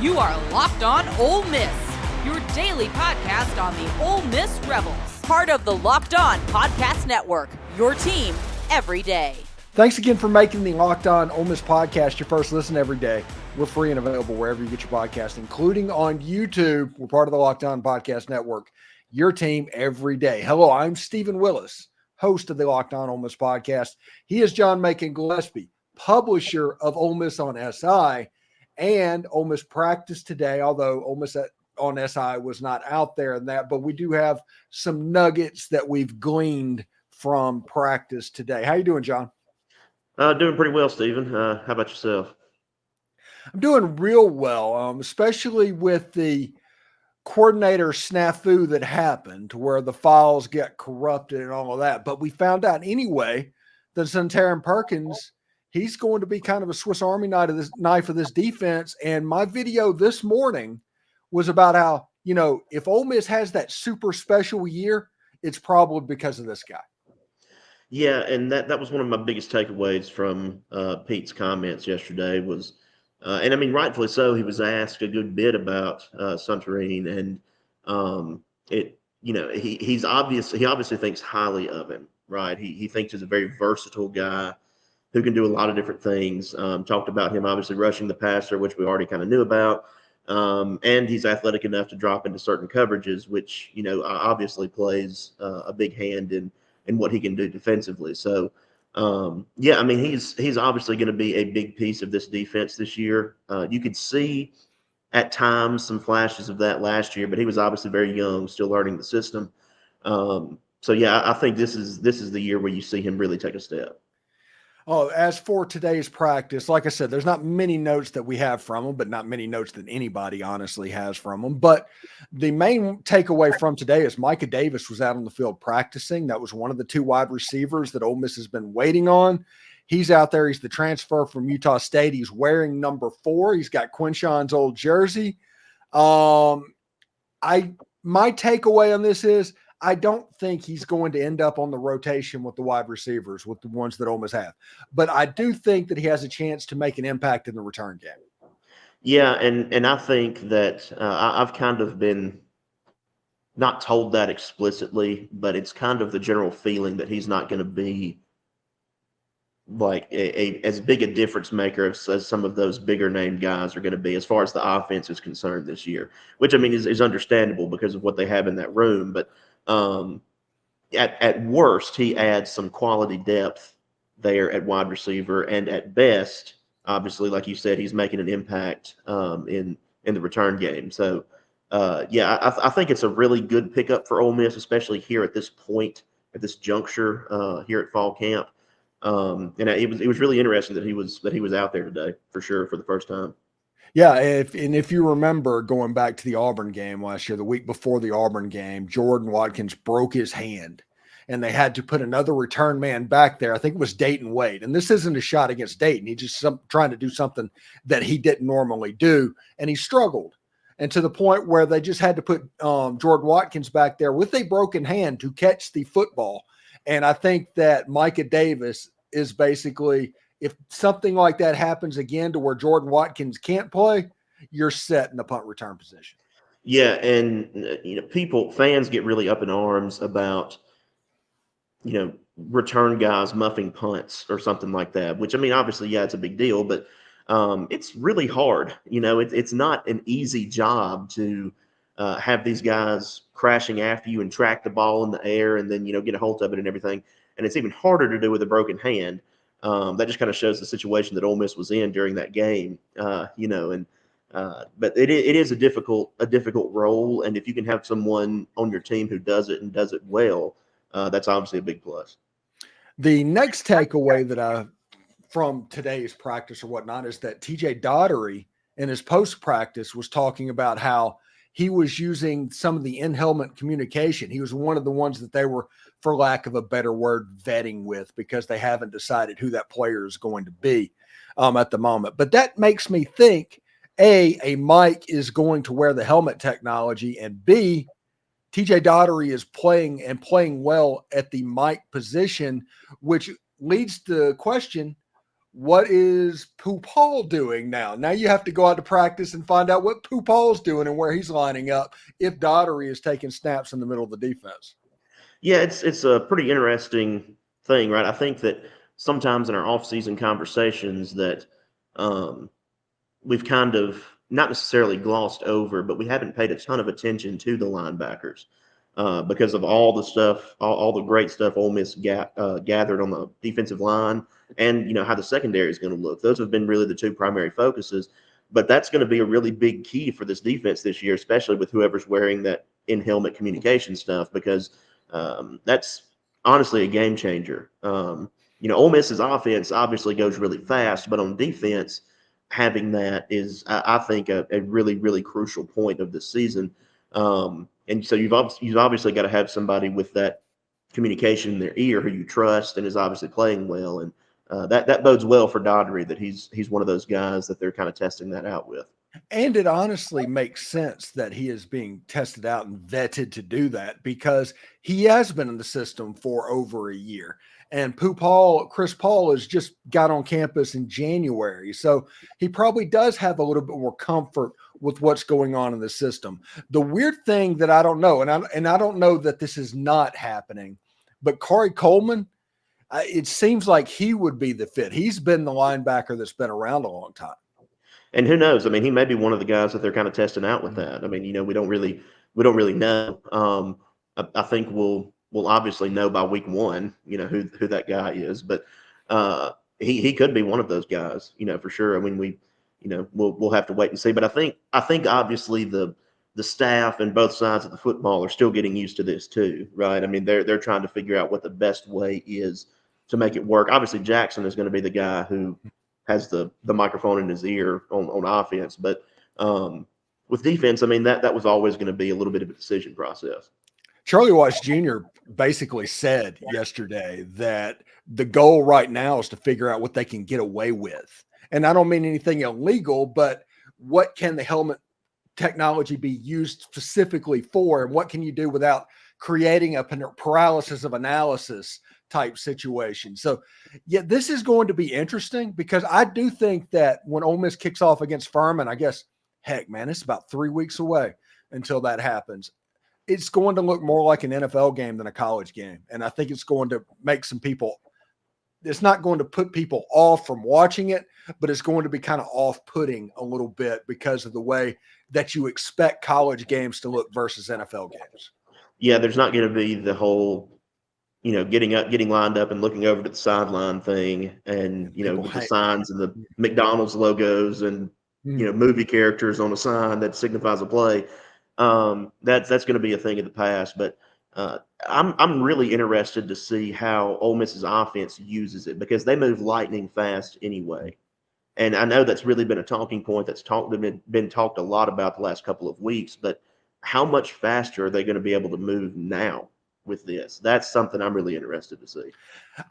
You are Locked On Ole Miss, your daily podcast on the Ole Miss Rebels. Part of the Locked On Podcast Network, your team every day. Thanks again for making the Locked On Ole Miss podcast your first listen every day. We're free and available wherever you get your podcast, including on YouTube. We're part of the Locked On Podcast Network, your team every day. Hello, I'm Steven Willis, host of the Locked On Ole Miss podcast. He is John Macon Gillespie, publisher of Ole Miss on SI, and Ole Miss practice today, although Ole Miss on SI was not out there in that, but we do have some nuggets that we've gleaned from practice today. How you doing, John? Doing pretty well, Steven. How about yourself? I'm doing real well, especially with the coordinator snafu that happened to where the files get corrupted and all of that. But we found out anyway that Santarin Perkins, he's going to be kind of a Swiss Army knife of this defense. And my video this morning was about how, if Ole Miss has that super special year, it's probably because of this guy. Yeah, and that was one of my biggest takeaways from Pete's comments yesterday was, and I mean, rightfully so, he was asked a good bit about Santarin, and he obviously thinks highly of him, right? He thinks he's a very versatile guy who can do a lot of different things. Talked about him obviously rushing the passer, which we already kind of knew about, and he's athletic enough to drop into certain coverages, which obviously plays a big hand in what he can do defensively. So, I mean, he's obviously going to be a big piece of this defense this year. You could see at times some flashes of that last year, but he was obviously very young, still learning the system. I think this is the year where you see him really take a step. Oh, as for today's practice, like I said, there's not many notes that we have from him, but not many notes that anybody honestly has from him. But the main takeaway from today is Micah Davis was out on the field practicing. That was one of the two wide receivers that Ole Miss has been waiting on. He's out there. He's the transfer from Utah State. He's wearing number 4. He's got Quinshon's old jersey. My takeaway on this is I don't think he's going to end up on the rotation with the wide receivers, with the ones that Ole Miss have. But I do think that he has a chance to make an impact in the return game. Yeah, and I think that I've kind of been not told that explicitly, but it's kind of the general feeling that he's not going to be like as big a difference maker as some of those bigger name guys are going to be as far as the offense is concerned this year, which I mean is understandable because of what they have in that room. But at worst, he adds some quality depth there at wide receiver, and at best, obviously, like you said, he's making an impact in the return game. So, I think it's a really good pickup for Ole Miss, especially here at this point, at this juncture here at fall camp. And it was really interesting that he was out there today for sure for the first time. Yeah, if you remember going back to the Auburn game last year, the week before the Auburn game, Jordan Watkins broke his hand, and they had to put another return man back there. I think it was Dayton Wade, and this isn't a shot against Dayton. He's just trying to do something that he didn't normally do, and he struggled. And to the point where they just had to put Jordan Watkins back there with a broken hand to catch the football. And I think that Micah Davis is basically, if something like that happens again to where Jordan Watkins can't play, you're set in the punt return position. Yeah, and fans get really up in arms about return guys muffing punts or something like that, which I mean, obviously, yeah, it's a big deal, but it's really hard. It's not an easy job to have these guys crashing after you and track the ball in the air and then get a hold of it and everything. And it's even harder to do with a broken hand. That just kind of shows the situation that Ole Miss was in during that game, but it is a difficult role. And if you can have someone on your team who does it and does it well, that's obviously a big plus. The next takeaway from today's practice or whatnot is that TJ Dottery in his post practice was talking about how he was using some of the in-helmet communication. He was one of the ones that they were, for lack of a better word, vetting with because they haven't decided who that player is going to be at the moment. But that makes me think, A, Mike is going to wear the helmet technology, and B, TJ Dottery is playing well at the Mike position, which leads to the question, what is Paul doing now? Now you have to go out to practice and find out what Paul's doing and where he's lining up if Dottery is taking snaps in the middle of the defense. Yeah, it's a pretty interesting thing, right? I think that sometimes in our off-season conversations that we've kind of not necessarily glossed over, but we haven't paid a ton of attention to the linebackers because of all the stuff, all the great stuff Ole Miss gathered on the defensive line, and how the secondary is going to look. Those have been really the two primary focuses. But that's going to be a really big key for this defense this year, especially with whoever's wearing that in-helmet communication stuff, because that's honestly a game changer. Ole Miss's offense obviously goes really fast, but on defense, having that is, I think, a really, really crucial point of the season. And so you've obviously got to have somebody with that communication in their ear who you trust and is obviously playing well. And that bodes well for Dottery, that he's one of those guys that they're kind of testing that out with. And it honestly makes sense that he is being tested out and vetted to do that because he has been in the system for over a year. And Chris Paul has just got on campus in January. So he probably does have a little bit more comfort with what's going on in the system. The weird thing that I don't know, and I don't know that this is not happening, but Corey Coleman, it seems like he would be the fit. He's been the linebacker that's been around a long time. And who knows? I mean, he may be one of the guys that they're kind of testing out with that. I mean, we don't really know. I think we'll obviously know by week one, who that guy is. But he could be one of those guys, for sure. I mean, we'll have to wait and see. But I think obviously the staff and both sides of the football are still getting used to this too, right? I mean, they're trying to figure out what the best way is to make it work. Obviously, Jackson is going to be the guy who has the microphone in his ear on offense. But with defense, I mean, that was always going to be a little bit of a decision process. Charlie Watts Jr. basically said yesterday that the goal right now is to figure out what they can get away with. And I don't mean anything illegal, but what can the helmet technology be used specifically for? And what can you do without creating a paralysis of analysis type situation? So, yeah, this is going to be interesting because I do think that when Ole Miss kicks off against Furman, I guess, heck, man, it's about 3 weeks away until that happens. It's going to look more like an NFL game than a college game. And I think it's going to make some people – it's not going to put people off from watching it, but it's going to be kind of off-putting a little bit because of the way that you expect college games to look versus NFL games. Yeah, there's not going to be the whole – getting lined up and looking over to the sideline thing and, with the signs and the McDonald's logos and, movie characters on a sign that signifies a play. That's going to be a thing of the past. But I'm really interested to see how Ole Miss's offense uses it because they move lightning fast anyway. And I know that's really been a talking point that's been talked a lot about the last couple of weeks. But how much faster are they going to be able to move now with this? That's something I'm really interested to see.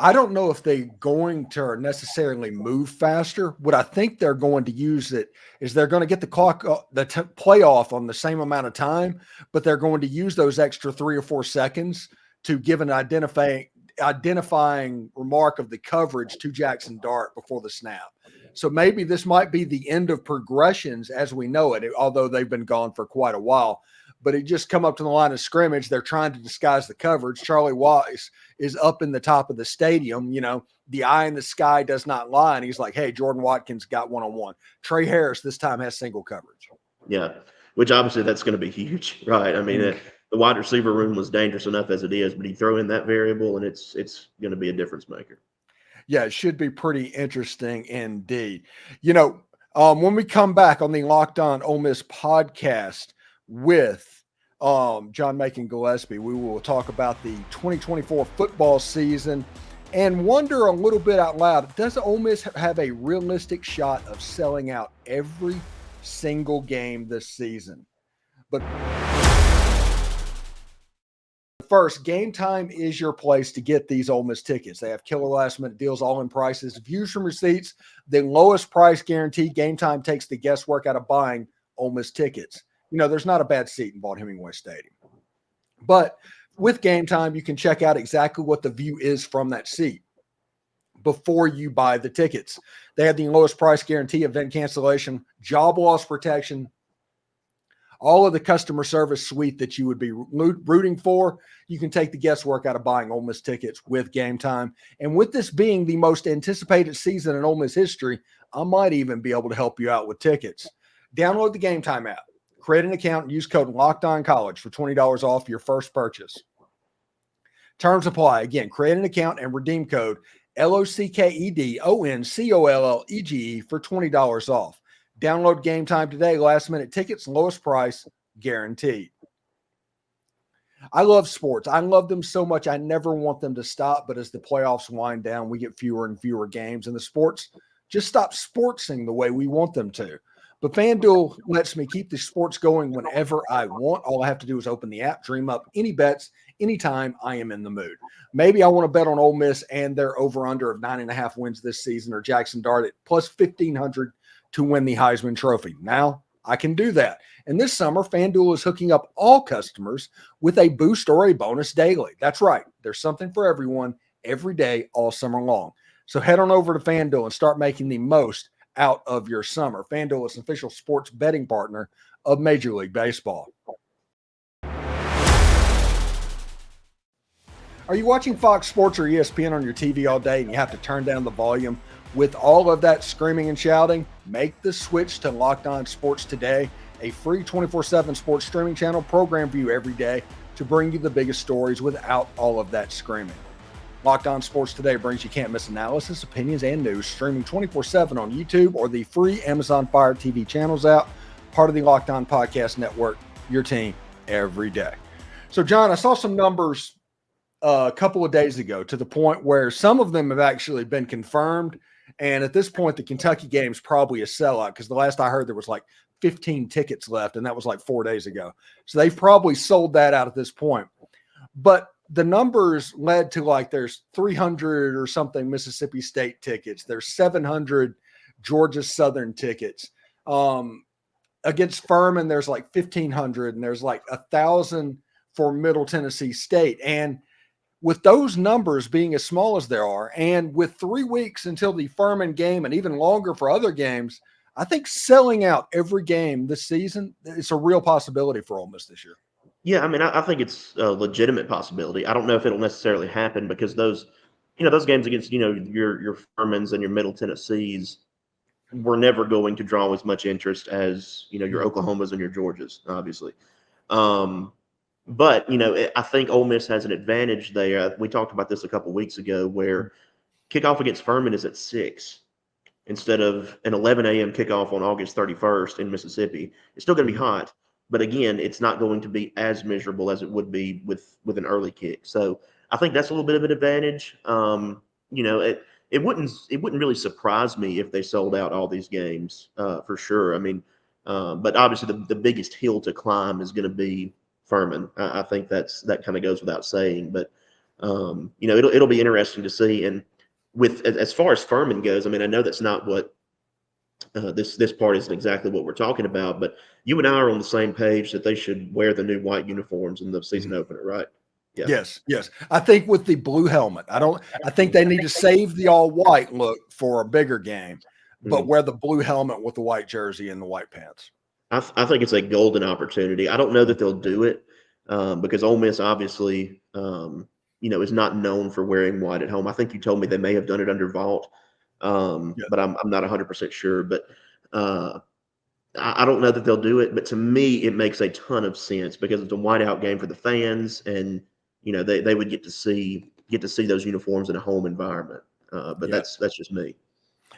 I don't know if they're going to necessarily move faster. What I think they're going to use it is they're going to get the clock, playoff on the same amount of time, but they're going to use those extra 3 or 4 seconds to give an identifying remark of the coverage to Jackson Dart before the snap. So maybe this might be the end of progressions as we know it, although they've been gone for quite a while. But it just come up to the line of scrimmage. They're trying to disguise the coverage. Charlie Watts is up in the top of the stadium. The eye in the sky does not lie. And he's like, hey, Jordan Watkins got one-on-one. Trey Harris this time has single coverage. Yeah, which obviously that's going to be huge, right? I mean, the wide receiver room was dangerous enough as it is, but you throw in that variable and it's going to be a difference maker. Yeah, it should be pretty interesting indeed. When we come back on the Locked On Ole Miss podcast with John Macon Gillespie, we will talk about the 2024 football season and wonder a little bit out loud, does Ole Miss have a realistic shot of selling out every single game this season? But first, Game Time is your place to get these Ole Miss tickets. They have killer last-minute deals, all-in prices, views from receipts, the lowest price guarantee. Game Time takes the guesswork out of buying Ole Miss tickets. There's not a bad seat in Vaught-Hemingway Stadium. But with Game Time, you can check out exactly what the view is from that seat. before you buy the tickets. They have the lowest price guarantee, event cancellation, job loss protection, all of the customer service suite that you would be rooting for. You can take the guesswork out of buying Ole Miss tickets with Game Time. And with this being the most anticipated season in Ole Miss history, I might even be able to help you out with tickets. Download the Game Time app, create an account, and use code LOCKEDONCollege for $20 off your first purchase. Terms apply. Again, create an account and redeem code LOCKEDONCOLLEGE for $20 off. Download Game Time today. Last minute tickets, lowest price guaranteed. I love sports. I love them so much. I never want them to stop. But as the playoffs wind down, we get fewer and fewer games, and the sports just stop sportsing the way we want them to. But FanDuel lets me keep the sports going whenever I want. All I have to do is open the app, dream up any bets, anytime I am in the mood. Maybe I want to bet on Ole Miss and their over-under of 9.5 wins this season, or Jackson Dart at plus 1,500 to win the Heisman Trophy. Now I can do that. And this summer, FanDuel is hooking up all customers with a boost or a bonus daily. That's right. There's something for everyone every day, all summer long. So head on over to FanDuel and start making the most out of your summer. FanDuel is an official sports betting partner of Major League Baseball. Are you watching Fox Sports or ESPN on your TV all day and you have to turn down the volume with all of that screaming and shouting? Make the switch to Locked On Sports today, a free 24/7 sports streaming channel programmed for you every day to bring you the biggest stories without all of that screaming. Locked On Sports Today brings you can't-miss analysis, opinions, and news, streaming 24/7 on YouTube or the free Amazon Fire TV channels app, part of the Locked On Podcast Network, your team every day. So, John, I saw some numbers a couple of days ago to the point where some of them have actually been confirmed, and at this point, the Kentucky game's probably a sellout because the last I heard there was like 15 tickets left, and that was like 4 days ago. So they've probably sold that out at this point. But the numbers led to like there's 300 or something Mississippi State tickets. There's 700 Georgia Southern tickets. Against Furman, there's like 1,500, and there's like 1,000 for Middle Tennessee State. And with those numbers being as small as they are, and with 3 weeks until the Furman game and even longer for other games, I think selling out every game this season, it's a real possibility for Ole Miss this year. Yeah, I mean, I think it's a legitimate possibility. I don't know if it'll necessarily happen because those games against, your Furmans and your Middle Tennessees were never going to draw as much interest as, your Oklahomas and your Georgias, obviously. But, I think Ole Miss has an advantage there. We talked about this a couple weeks ago where kickoff against Furman is at 6 instead of an 11 a.m. kickoff on August 31st in Mississippi. It's still going to be hot. But again, it's not going to be as miserable as it would be with an early kick. So I think that's a little bit of an advantage. It wouldn't really surprise me if they sold out all these games for sure. I mean, but obviously the biggest hill to climb is going to be Furman. I think that kind of goes without saying. But it'll be interesting to see. And as far as Furman goes, I mean, I know that's not what. This part isn't exactly what we're talking about, but you and I are on the same page that they should wear the new white uniforms in the season opener, right? Yeah. Yes. I think with the blue helmet, I think they need to save the all white look for a bigger game, but wear the blue helmet with the white jersey and the white pants. I think it's a golden opportunity. I don't know that they'll do it because Ole Miss obviously, is not known for wearing white at home. I think you told me they may have done it under Vault. But I'm not 100% sure. But I don't know that they'll do it. But to me, it makes a ton of sense because it's a whiteout game for the fans, and they would get to see those uniforms in a home environment. But that's just me.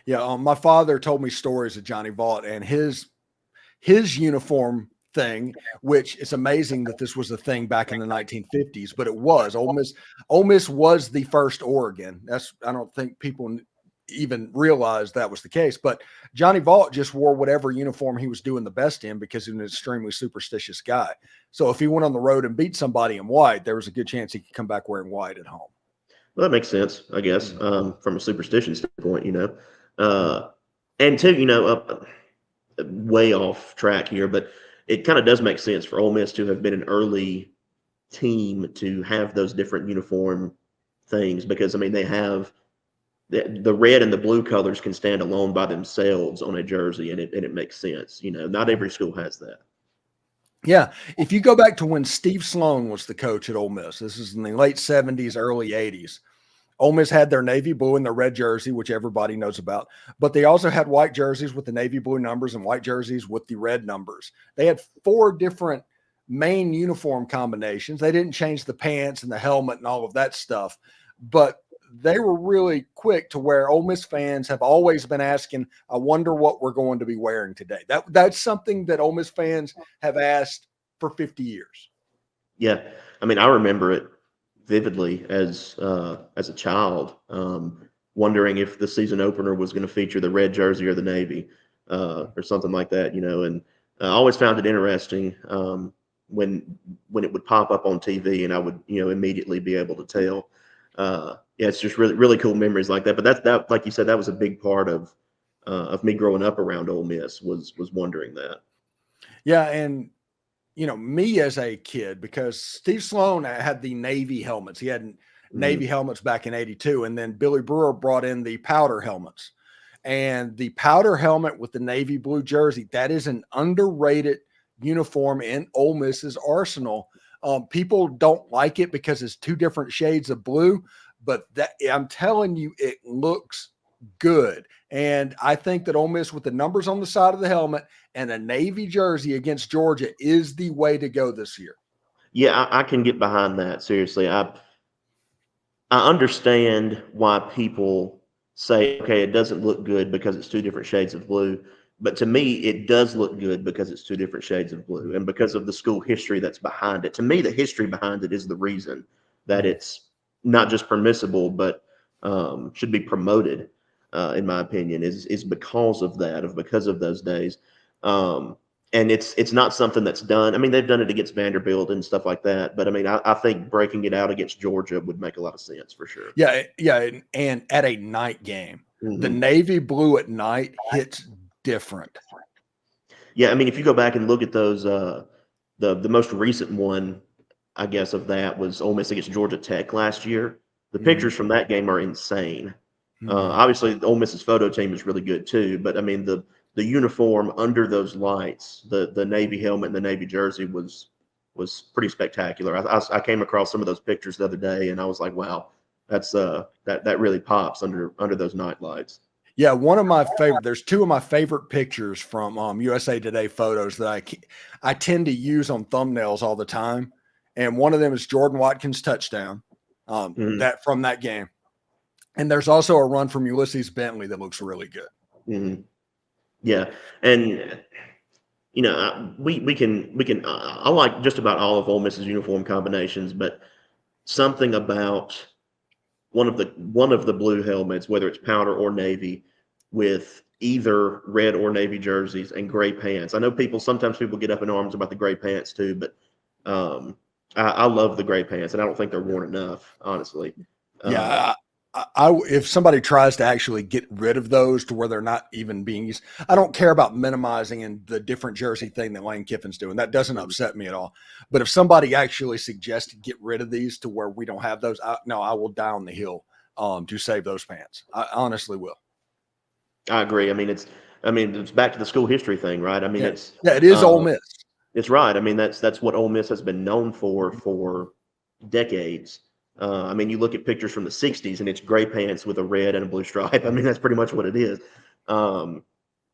Yeah, my father told me stories of Johnny Vaught and his uniform thing, which is amazing that this was a thing back in the 1950s, but it was. Ole Miss was the first Oregon. I don't think people even realized that was the case, but Johnny Vaught just wore whatever uniform he was doing the best in because he was an extremely superstitious guy. So if he went on the road and beat somebody in white, there was a good chance he could come back wearing white at home. Well, that makes sense, I guess, from a superstition standpoint, and two, way off track here, but it kind of does make sense for Ole Miss to have been an early team to have those different uniform things because, I mean, they have the red and the blue colors can stand alone by themselves on a jersey, and it makes sense. Not every school has that. Yeah, if you go back to when Steve Sloan was the coach at Ole Miss, this is in the late 70s, early 80s. Ole Miss had their navy blue and their red jersey, which everybody knows about, but they also had white jerseys with the navy blue numbers and white jerseys with the red numbers. They had 4 different main uniform combinations. They didn't change the pants and the helmet and all of that stuff, but they were really quick to where Ole Miss fans have always been asking, I wonder what we're going to be wearing today. That's something that Ole Miss fans have asked for 50 years. Yeah. I mean, I remember it vividly as a child, wondering if the season opener was going to feature the red jersey or the navy, or something like that, and I always found it interesting, when it would pop up on TV, and I would, immediately be able to tell. Yeah, it's just really, really cool memories like that. But that, like you said, that was a big part of me growing up around Ole Miss was wondering that. Yeah, and me as a kid, because Steve Sloan had the Navy helmets. He had Navy helmets back in '82, and then Billy Brewer brought in the powder helmets. And the powder helmet with the navy blue jersey, that is an underrated uniform in Ole Miss's arsenal. People don't like it because it's 2 different shades of blue, but I'm telling you, it looks good. And I think that Ole Miss, with the numbers on the side of the helmet and a navy jersey against Georgia, is the way to go this year. Yeah, I can get behind that. Seriously, I understand why people say, okay, it doesn't look good because it's 2 different shades of blue. But to me, it does look good because it's 2 different shades of blue and because of the school history that's behind it. To me, the history behind it is the reason that it's not just permissible, but should be promoted, in my opinion, is because of that, because of those days. And it's not something that's done. I mean, they've done it against Vanderbilt and stuff like that. But I mean, I think breaking it out against Georgia would make a lot of sense for sure. Yeah. And at a night game, the navy blue at night hits different. Yeah, I mean, if you go back and look at those, the most recent one, I guess, of that was Ole Miss against Georgia Tech last year. The pictures from that game are insane. Obviously, Ole Miss's photo team is really good too, but I mean, the uniform under those lights, the navy helmet and the navy jersey was pretty spectacular. I came across some of those pictures the other day, and I was like, wow, that's that really pops under those night lights. Yeah, one of my favorite. There's 2 of my favorite pictures from USA Today photos that I tend to use on thumbnails all the time, and one of them is Jordan Watkins' touchdown, that from that game, and there's also a run from Ulysses Bentley that looks really good. Yeah, and we can. I like just about all of Ole Miss's uniform combinations, but something about one of the blue helmets, whether it's powder or navy, with either red or navy jerseys and gray pants. I know sometimes people get up in arms about the gray pants too, but I love the gray pants, and I don't think they're worn enough, honestly. Yeah, if somebody tries to actually get rid of those to where they're not even being used, I don't care about minimizing and the different jersey thing that Lane Kiffin's doing. That doesn't upset me at all. But if somebody actually suggested get rid of these to where we don't have those, I will die on the hill to save those pants. I honestly will. I agree. I mean, it's back to the school history thing, right? I mean, it is Ole Miss. It's right. I mean, that's what Ole Miss has been known for decades. I mean, you look at pictures from the '60s, and it's gray pants with a red and a blue stripe. I mean, that's pretty much what it is. I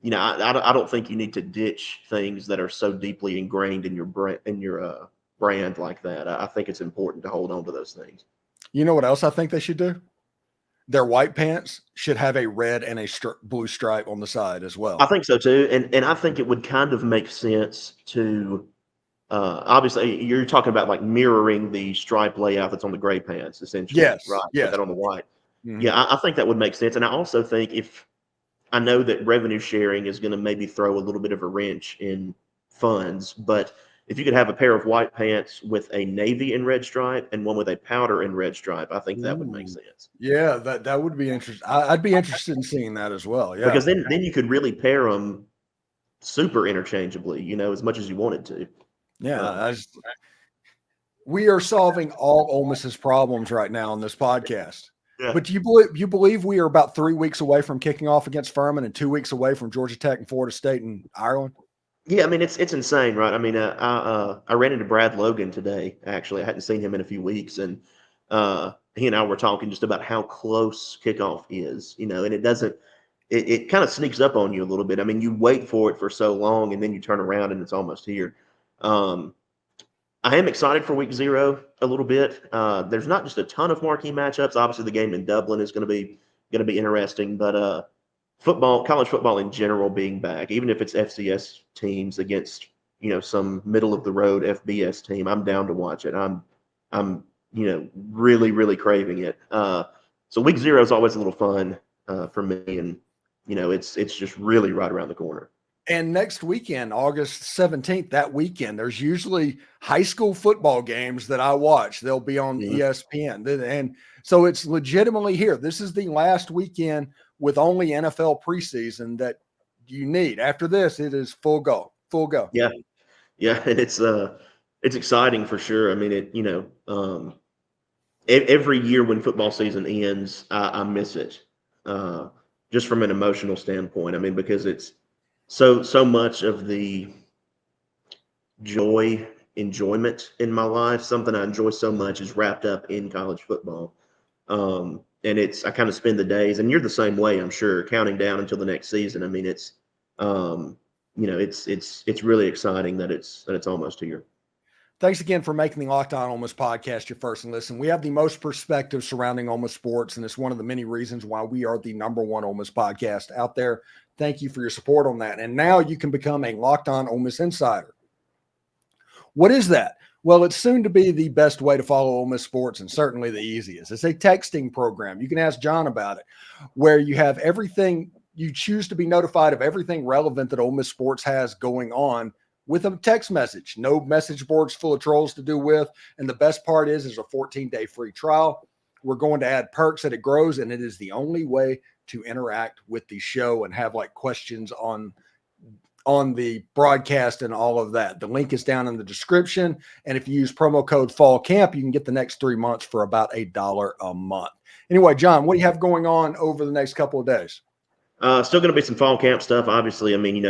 don't think you need to ditch things that are so deeply ingrained in your brand like that. I think it's important to hold on to those things. You know what else I think they should do? Their white pants should have a red and a blue stripe on the side as well. I think so too, and I think it would kind of make sense to. Obviously, you're talking about like mirroring the stripe layout that's on the gray pants, essentially. Yes, right. Yes. Put that on the white. Yeah, I think that would make sense, and I also think I know that revenue sharing is going to maybe throw a little bit of a wrench in funds, but if you could have a pair of white pants with a navy and red stripe and one with a powder and red stripe, I think that would make sense. Yeah, that would be interesting. I'd be interested in seeing that as well. Yeah, because then you could really pair them super interchangeably, as much as you wanted to. Yeah, we are solving all Ole Miss's problems right now on this podcast. Yeah. But you believe we are about 3 weeks away from kicking off against Furman and 2 weeks away from Georgia Tech and Florida State and Ireland? Yeah, I mean it's insane, right? I mean, I ran into Brad Logan today. Actually, I hadn't seen him in a few weeks, and he and I were talking just about how close kickoff is. And it doesn't. It kind of sneaks up on you a little bit. I mean, you wait for it for so long, and then you turn around and it's almost here. I am excited for week 0 a little bit. There's not just a ton of marquee matchups. Obviously, the game in Dublin is going to be interesting, but college football in general being back, even if it's FCS teams against some middle of the road FBS team, I'm down to watch it. I'm really really craving it. So week 0 is always a little fun for me, and it's just really right around the corner. And next weekend, August 17th, that weekend, there's usually high school football games that I watch. They'll be on ESPN. And so it's legitimately here. This is the last weekend with only NFL preseason that you need. After this, it is full go. Yeah. Yeah. And it's exciting for sure. I mean, every year when football season ends, I miss it. Just from an emotional standpoint. I mean, because it's so much of the enjoyment in my life, something I enjoy so much, is wrapped up in college football. And I kind of spend the days, and you're the same way, I'm sure, counting down until the next season. I mean, it's really exciting that it's almost here. Thanks again for making the Locked On Ole Miss podcast your first listen. We have the most perspective surrounding Ole Miss sports, and it's one of the many reasons why we are the #1 Ole Miss podcast out there. Thank you for your support on that. And now you can become a Locked On Ole Miss insider. What is that? Well, it's soon to be the best way to follow Ole Miss sports, and certainly the easiest. It's a texting program. You can ask John about it, where you have everything. You choose to be notified of everything relevant that Ole Miss sports has going on with a text message. No message boards full of trolls to do with. And the best part is a 14-day free trial. We're going to add perks as it grows, and it is the only way to interact with the show and have like questions on the broadcast and all of that. The link is down in the description. And if you use promo code Fall Camp, you can get the next 3 months for about $1 a month. Anyway, John, what do you have going on over the next couple of days? Still going to be some fall camp stuff. Obviously, I mean,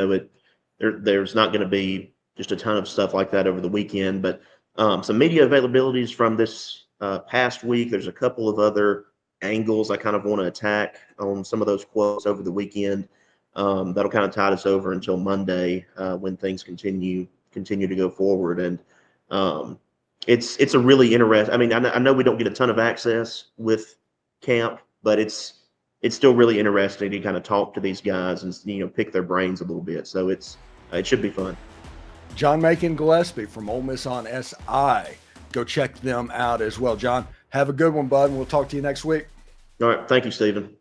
there's not going to be just a ton of stuff like that over the weekend, but some media availabilities from this past week. There's a couple of other angles I kind of want to attack on some of those quotes over the weekend. That'll kind of tide us over until Monday when things continue to go forward. And it's a really interesting. I mean, I know we don't get a ton of access with camp, but it's still really interesting to kind of talk to these guys and pick their brains a little bit. So it should be fun. John Macon Gillespie from Ole Miss on SI. Go check them out as well. John, have a good one, bud, and we'll talk to you next week. All right. Thank you, Steven.